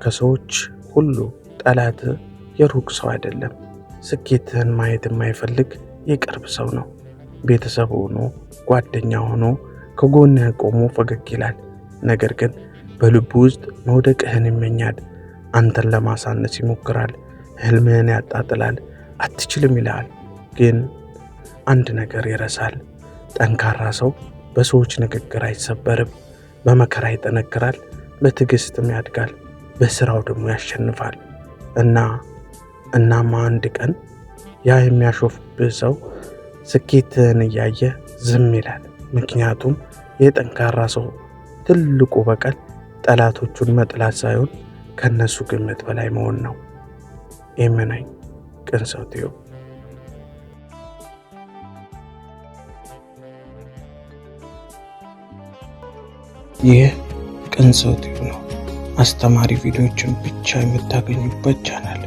ከሰዎች ሁሉ ጠላት የሩቅ ሰው አይደለም። ስኬትህን ማየት የማይፈልግ የቅርብ ሰው ነው። ቤተሰብ ሆኖ ጓደኛ ሆኖ ከጎንህ ቆሞ ፈገግ ይላል። ነገር ግን በልቡ ውስጥ መውደቅህን ይመኛል። አንተን ለማሳነስ ይሞክራል። ህልምህን ያጣጥላል። አትችልም ይልሃል። ግን አንድ ነገር ይረሳል። ጠንካራ ሰው በሰዎች ንግግር አይሰበርም። በመከራ ይጠነክራል። በትዕግስትም ያድጋል። በስራው ደግሞ ያሸንፋል። እናም አንድ ቀን ያ የሚያሾፍብህ ሰው ስኬትህን እያየ ዝም ይላል። ምክንያቱም የጠንካራ ሰው ትልቁ በቀል ጠላቶቹን መጥላት ሳይሆን ከነሱ ግምት በላይ መሆን ነው። ኤመናኝ ቅን ሰው ቲዩብ። ይህ ቅን ሰው ቲዩብ ነው። አስተማሪ ቪዲዮዎችን ብቻ የምታገኙበት ቻናል።